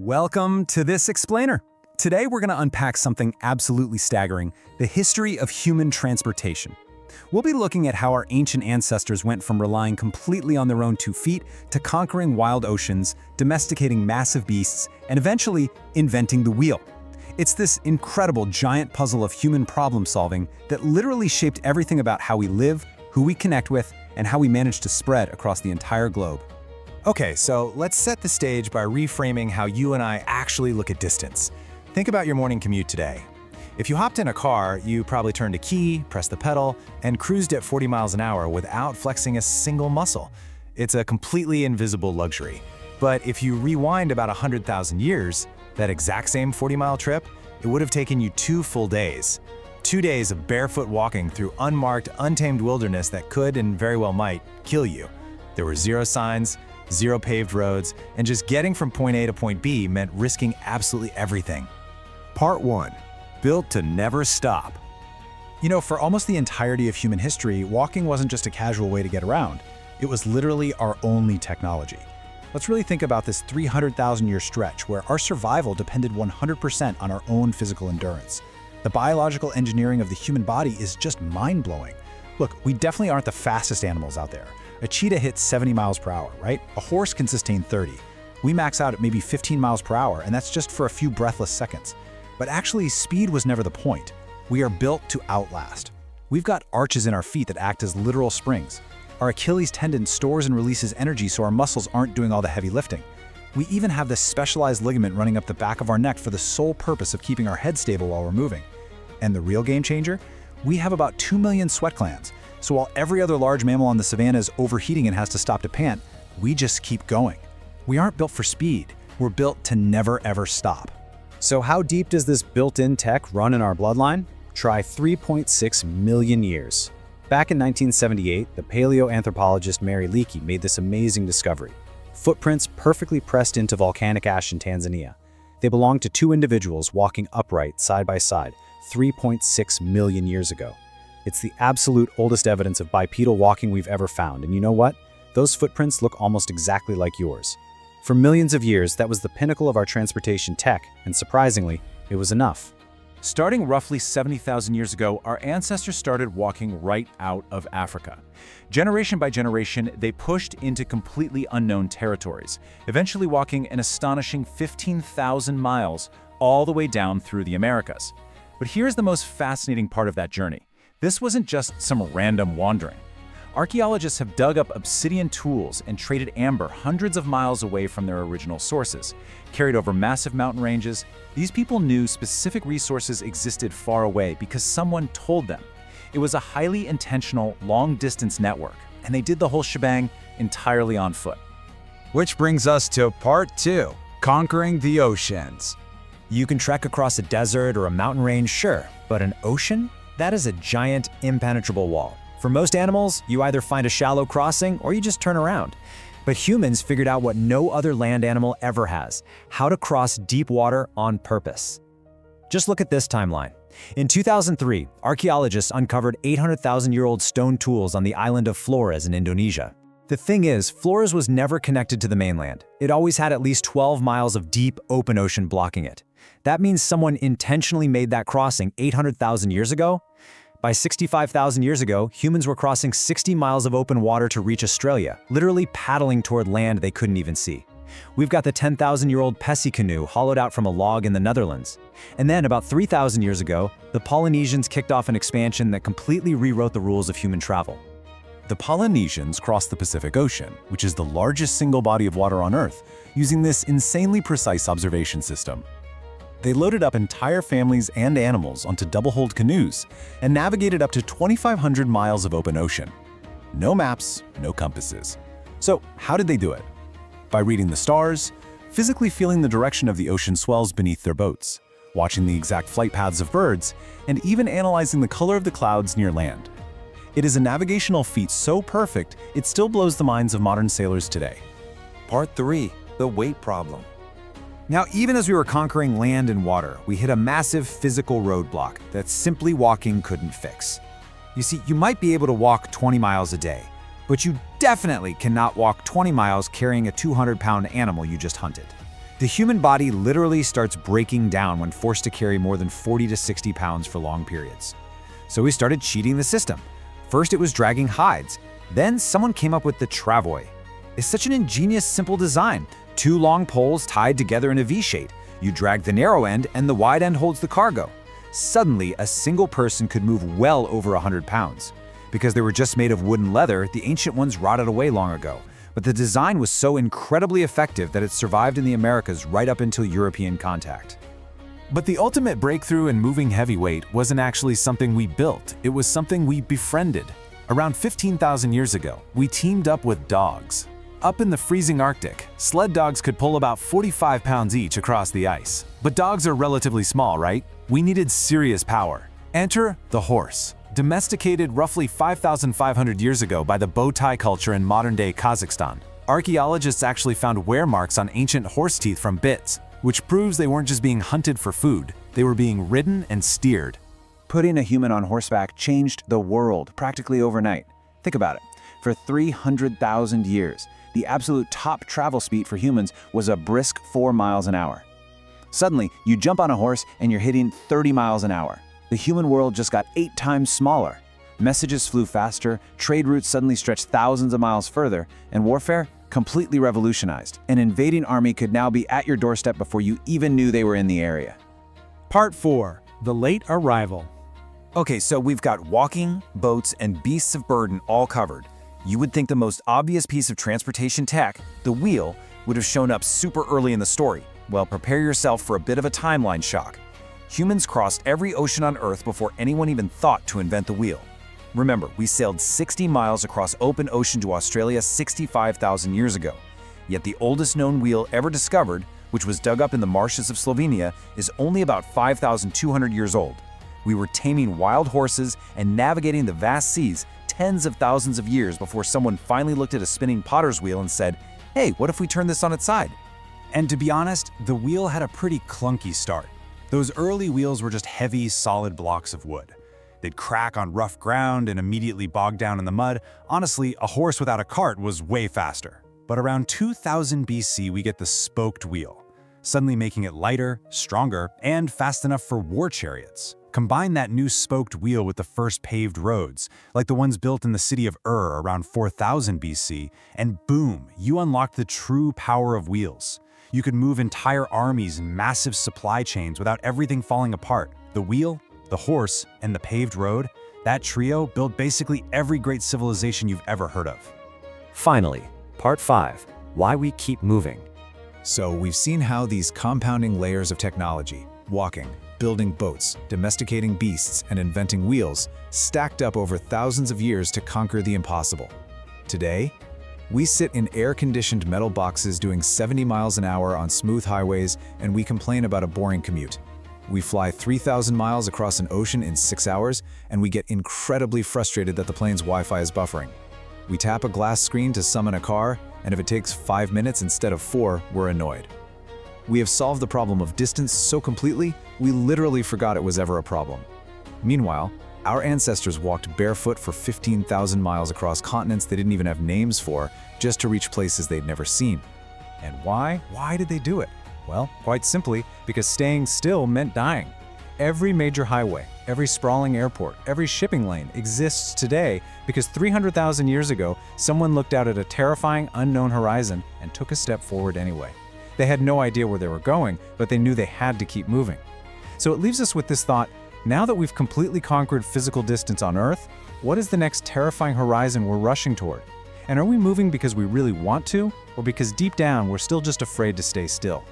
Welcome to this explainer. Today we're going to unpack something absolutely staggering, the history of human transportation. We'll be looking at how our ancient ancestors went from relying completely on their own 2 feet to conquering wild oceans, domesticating massive beasts, and eventually inventing the wheel. It's this incredible giant puzzle of human problem solving that literally shaped everything about how we live, who we connect with, and how we manage to spread across the entire globe. Okay, so let's set the stage by reframing how you and I actually look at distance. Think about your morning commute today. If you hopped in a car, you probably turned a key, pressed the pedal, and cruised at 40 miles an hour without flexing a single muscle. It's a completely invisible luxury. But if you rewind about 100,000 years, that exact same 40-mile trip, it would have taken you 2 full days. 2 days of barefoot walking through unmarked, untamed wilderness that could, and very well might, kill you. There were 0 signs, 0 paved roads, and just getting from point A to point B meant risking absolutely everything. Part 1. Built to never stop. You know, for almost the entirety of human history, walking wasn't just a casual way to get around. It was literally our only technology. Let's really think about this 300,000-year stretch where our survival depended 100% on our own physical endurance. The biological engineering of the human body is just mind-blowing. Look, we definitely aren't the fastest animals out there. A cheetah hits 70 miles per hour, right? A horse can sustain 30. We max out at maybe 15 miles per hour, and that's just for a few breathless seconds. But actually, speed was never the point. We are built to outlast. We've got arches in our feet that act as literal springs. Our Achilles tendon stores and releases energy so our muscles aren't doing all the heavy lifting. We even have this specialized ligament running up the back of our neck for the sole purpose of keeping our head stable while we're moving. And the real game changer? We have about 2 million sweat glands. So while every other large mammal on the savannah is overheating and has to stop to pant, we just keep going. We aren't built for speed. We're built to never ever stop. So how deep does this built-in tech run in our bloodline? Try 3.6 million years. Back in 1978, the paleoanthropologist Mary Leakey made this amazing discovery. Footprints perfectly pressed into volcanic ash in Tanzania. They belonged to 2 individuals walking upright side by side 3.6 million years ago. It's the absolute oldest evidence of bipedal walking we've ever found, and you know what? Those footprints look almost exactly like yours. For millions of years, that was the pinnacle of our transportation tech, and surprisingly, it was enough. Starting roughly 70,000 years ago, our ancestors started walking right out of Africa. Generation by generation, they pushed into completely unknown territories, eventually walking an astonishing 15,000 miles all the way down through the Americas. But here's the most fascinating part of that journey. This wasn't just some random wandering. Archaeologists have dug up obsidian tools and traded amber hundreds of miles away from their original sources. Carried over massive mountain ranges, these people knew specific resources existed far away because someone told them. It was a highly intentional, long-distance network, and they did the whole shebang entirely on foot. Which brings us to part 2, conquering the oceans. You can trek across a desert or a mountain range, sure, but an ocean? That is a giant, impenetrable wall. For most animals, you either find a shallow crossing or you just turn around. But humans figured out what no other land animal ever has: how to cross deep water on purpose. Just look at this timeline. In 2003, archaeologists uncovered 800,000-year-old stone tools on the island of Flores in Indonesia. The thing is, Flores was never connected to the mainland. It always had at least 12 miles of deep, open ocean blocking it. That means someone intentionally made that crossing 800,000 years ago. By 65,000 years ago, humans were crossing 60 miles of open water to reach Australia, literally paddling toward land they couldn't even see. We've got the 10,000-year-old Pessie canoe hollowed out from a log in the Netherlands. And then, about 3,000 years ago, the Polynesians kicked off an expansion that completely rewrote the rules of human travel. The Polynesians crossed the Pacific Ocean, which is the largest single body of water on Earth, using this insanely precise observation system. They loaded up entire families and animals onto double-hulled canoes and navigated up to 2,500 miles of open ocean. No maps, no compasses. So how did they do it? By reading the stars, physically feeling the direction of the ocean swells beneath their boats, watching the exact flight paths of birds, and even analyzing the color of the clouds near land. It is a navigational feat so perfect, it still blows the minds of modern sailors today. Part 3, the weight problem. Now, even as we were conquering land and water, we hit a massive physical roadblock that simply walking couldn't fix. You see, you might be able to walk 20 miles a day, but you definitely cannot walk 20 miles carrying a 200-pound animal you just hunted. The human body literally starts breaking down when forced to carry more than 40 to 60 pounds for long periods. So we started cheating the system. First it was dragging hides, then someone came up with the travoy. It's such an ingenious, simple design. 2 long poles tied together in a V-shape. You drag the narrow end and the wide end holds the cargo. Suddenly, a single person could move well over 100 pounds. Because they were just made of wood and leather, the ancient ones rotted away long ago. But the design was so incredibly effective that it survived in the Americas right up until European contact. But the ultimate breakthrough in moving heavy weight wasn't actually something we built, it was something we befriended. Around 15,000 years ago, we teamed up with dogs. Up in the freezing Arctic, sled dogs could pull about 45 pounds each across the ice. But dogs are relatively small, right? We needed serious power. Enter the horse. Domesticated roughly 5,500 years ago by the Botai culture in modern-day Kazakhstan. Archaeologists actually found wear marks on ancient horse teeth from bits, which proves they weren't just being hunted for food, they were being ridden and steered. Putting a human on horseback changed the world practically overnight. Think about it. For 300,000 years, the absolute top travel speed for humans was a brisk 4 miles an hour. Suddenly, you jump on a horse and you're hitting 30 miles an hour. The human world just got 8 times smaller. Messages flew faster, trade routes suddenly stretched thousands of miles further, and warfare completely revolutionized. An invading army could now be at your doorstep before you even knew they were in the area. Part 4. The late arrival. Okay, so we've got walking, boats, and beasts of burden all covered. You would think the most obvious piece of transportation tech, the wheel, would have shown up super early in the story. Well, prepare yourself for a bit of a timeline shock. Humans crossed every ocean on Earth before anyone even thought to invent the wheel. Remember, we sailed 60 miles across open ocean to Australia 65,000 years ago. Yet the oldest known wheel ever discovered, which was dug up in the marshes of Slovenia, is only about 5,200 years old. We were taming wild horses and navigating the vast seas tens of thousands of years before someone finally looked at a spinning potter's wheel and said, "Hey, what if we turn this on its side?" And to be honest, the wheel had a pretty clunky start. Those early wheels were just heavy, solid blocks of wood. They'd crack on rough ground and immediately bog down in the mud. Honestly, a horse without a cart was way faster. But around 2000 BC, we get the spoked wheel, suddenly making it lighter, stronger, and fast enough for war chariots. Combine that new spoked wheel with the first paved roads, like the ones built in the city of around 4000 BC, and boom, you unlocked the true power of wheels. You could move entire armies and massive supply chains without everything falling apart. The wheel, the horse, and the paved road, that trio built basically every great civilization you've ever heard of. Finally, Part 5. Why we keep moving. So we've seen how these compounding layers of technology, walking, building boats, domesticating beasts, and inventing wheels, stacked up over thousands of years to conquer the impossible. Today, we sit in air-conditioned metal boxes doing 70 miles an hour on smooth highways, and we complain about a boring commute. We fly 3,000 miles across an ocean in 6 hours, and we get incredibly frustrated that the plane's Wi-Fi is buffering. We tap a glass screen to summon a car, and if it takes 5 minutes instead of 4, we're annoyed. We have solved the problem of distance so completely, we literally forgot it was ever a problem. Meanwhile, our ancestors walked barefoot for 15,000 miles across continents they didn't even have names for, just to reach places they'd never seen. And why? Why did they do it? Well, quite simply, because staying still meant dying. Every major highway, every sprawling airport, every shipping lane exists today because 300,000 years ago, someone looked out at a terrifying, unknown horizon and took a step forward anyway. They had no idea where they were going, but they knew they had to keep moving. So it leaves us with this thought: now that we've completely conquered physical distance on Earth, what is the next terrifying horizon we're rushing toward? And are we moving because we really want to, or because deep down we're still just afraid to stay still?